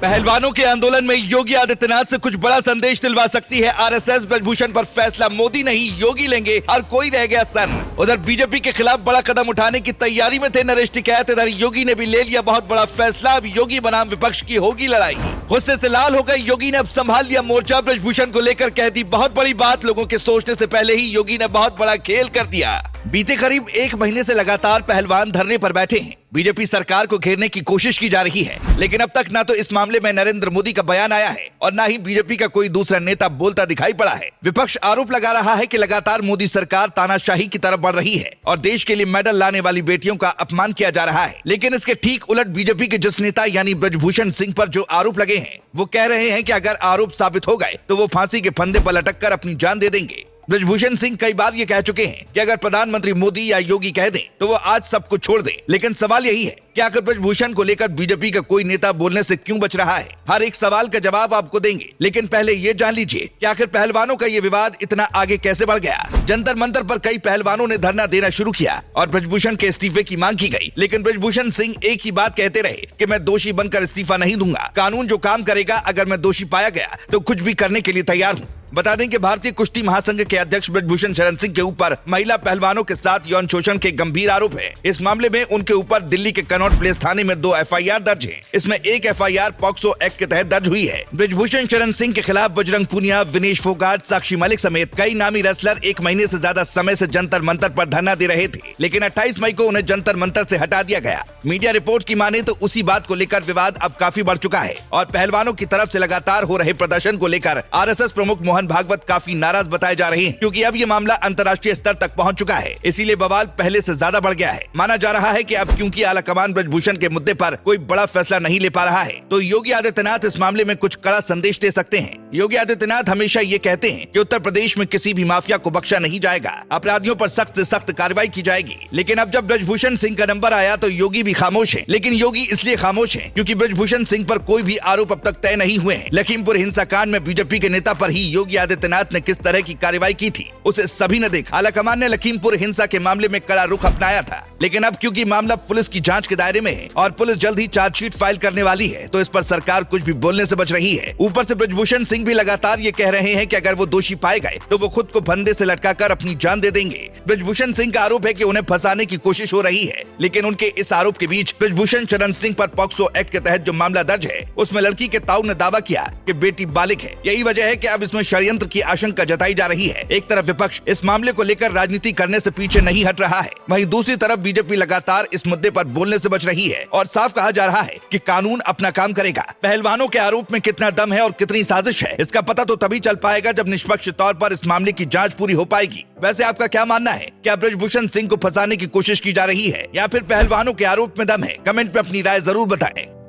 पहलवानों के आंदोलन में योगी आदित्यनाथ से कुछ बड़ा संदेश दिलवा सकती है आरएसएस। ब्रजभूषण पर फैसला मोदी नहीं योगी लेंगे, हर कोई रह गया सन्न। उधर बीजेपी के खिलाफ बड़ा कदम उठाने की तैयारी में थे नरेश टिकैत। इधर योगी ने भी ले लिया बहुत बड़ा फैसला। अब योगी बनाम विपक्ष की होगी लड़ाई। गुस्से से लाल हो गए योगी ने अब संभाल लिया मोर्चा। ब्रजभूषण को लेकर कह दी बहुत बड़ी बात। लोगों के सोचने से पहले ही योगी ने बहुत बड़ा खेल कर दिया। बीते करीब 1 महीने से लगातार पहलवान धरने पर बैठे हैं। बीजेपी सरकार को घेरने की कोशिश की जा रही है, लेकिन अब तक ना तो इस मामले में नरेंद्र मोदी का बयान आया है और ना ही बीजेपी का कोई दूसरा नेता बोलता दिखाई पड़ा है। विपक्ष आरोप लगा रहा है कि लगातार मोदी सरकार तानाशाही की तरफ बढ़ रही है और देश के लिए मेडल लाने वाली बेटियों का अपमान किया जा रहा है। लेकिन इसके ठीक उलट बीजेपी के जिस नेता यानी ब्रजभूषण सिंह पर जो आरोप लगे हैं, वो कह रहे हैं कि अगर आरोप साबित हो गए तो वो फांसी के फंदे पर लटक कर अपनी जान दे देंगे। ब्रजभूषण सिंह कई बार ये कह चुके हैं कि अगर प्रधानमंत्री मोदी या योगी कह दें तो वो आज सब कुछ छोड़ दें। लेकिन सवाल यही है कि आखिर ब्रजभूषण को लेकर बीजेपी का कोई नेता बोलने से क्यों बच रहा है। हर एक सवाल का जवाब आपको देंगे, लेकिन पहले ये जान लीजिए कि आखिर पहलवानों का ये विवाद इतना आगे कैसे बढ़ गया। जंतर मंतर पर कई पहलवानों ने धरना देना शुरू किया और ब्रजभूषण के इस्तीफे की मांग की गई। लेकिन ब्रजभूषण सिंह एक ही बात कहते रहे कि मैं दोषी बनकर इस्तीफा नहीं दूंगा। कानून जो काम करेगा, अगर मैं दोषी पाया गया तो कुछ भी करने के लिए तैयार हूँ। बता दें कि भारतीय कुश्ती महासंघ के अध्यक्ष ब्रजभूषण शरण सिंह के ऊपर महिला पहलवानों के साथ यौन शोषण के गंभीर आरोप है। इस मामले में उनके ऊपर दिल्ली के कनॉट प्लेस थाने में 2 एफआईआर दर्ज हैं। इसमें एक एफआईआर पॉक्सो एक्ट के तहत दर्ज हुई है। ब्रजभूषण शरण सिंह के खिलाफ बजरंग पूनिया, विनेश फोगाट, साक्षी मलिक समेत कई नामी रेसलर 1 महीने से ज्यादा समय से जंतर मंतर पर धरना दे रहे थे, लेकिन 28 मई को उन्हें जंतर मंतर से हटा दिया गया। मीडिया रिपोर्ट की माने तो उसी बात को लेकर विवाद अब काफी बढ़ चुका है और पहलवानों की तरफ से लगातार हो रहे प्रदर्शन को लेकर आरएसएस प्रमुख मोहन भागवत काफी नाराज बताए जा रहे हैं, क्योंकि अब ये मामला अंतर्राष्ट्रीय स्तर तक पहुंच चुका है। इसीलिए बवाल पहले से ज्यादा बढ़ गया है। माना जा रहा है कि अब क्योंकि आलाकमान ब्रजभूषण के मुद्दे पर कोई बड़ा फैसला नहीं ले पा रहा है, तो योगी आदित्यनाथ इस मामले में कुछ कड़ा संदेश दे सकते हैं। योगी आदित्यनाथ हमेशा ये कहते हैं कि उत्तर प्रदेश में किसी भी माफिया को बख्शा नहीं जाएगा, अपराधियों पर सख्त से सख्त कार्रवाई की जाएगी। लेकिन अब जब ब्रजभूषण सिंह का नंबर आया तो योगी भी खामोश है। लेकिन योगी इसलिए खामोश है क्योंकि ब्रजभूषण सिंह पर कोई भी आरोप अब तक तय नहीं हुए हैं। लखीमपुर हिंसाकांड में बीजेपी के नेता पर ही योगी आदित्यनाथ ने किस तरह की कार्रवाई की थी, उसे सभी ने देखा। आलाकमान ने लखीमपुर हिंसा के मामले में कड़ा रुख अपनाया था, लेकिन अब क्योंकि मामला पुलिस की जांच के दायरे में है और पुलिस जल्द ही चार्जशीट फाइल करने वाली है, तो इस पर सरकार कुछ भी बोलने से बच रही है। ऊपर से ब्रजभूषण सिंह भी लगातार ये कह रहे हैं कि अगर वो दोषी पाए गए तो वो खुद को फंदे से लटकाकर अपनी जान दे देंगे। ब्रजभूषण सिंह का आरोप है कि उन्हें फंसाने की कोशिश हो रही है, लेकिन उनके इस आरोप के बीच ब्रजभूषण शरण सिंह पर पॉक्सो एक्ट के तहत जो मामला दर्ज है, उसमें लड़की के ताऊ ने दावा किया कि बेटी बालिग है। यही वजह है कि अब इसमें षड्यंत्र की आशंका जताई जा रही है। एक तरफ विपक्ष इस मामले को लेकर राजनीति करने से पीछे नहीं हट रहा है, वहीं दूसरी तरफ बीजेपी लगातार इस मुद्दे पर बोलने से बच रही है और साफ कहा जा रहा है कि कानून अपना काम करेगा। पहलवानों के आरोप में कितना दम है और कितनी साजिश है, इसका पता तो तभी चल पाएगा जब निष्पक्ष तौर पर इस मामले की जांच पूरी हो पाएगी। वैसे आपका क्या मानना है? क्या ब्रजभूषण सिंह को फंसाने की कोशिश की जा रही है या फिर पहलवानों के आरोप में दम है? कमेंट में अपनी राय जरूर बताएं।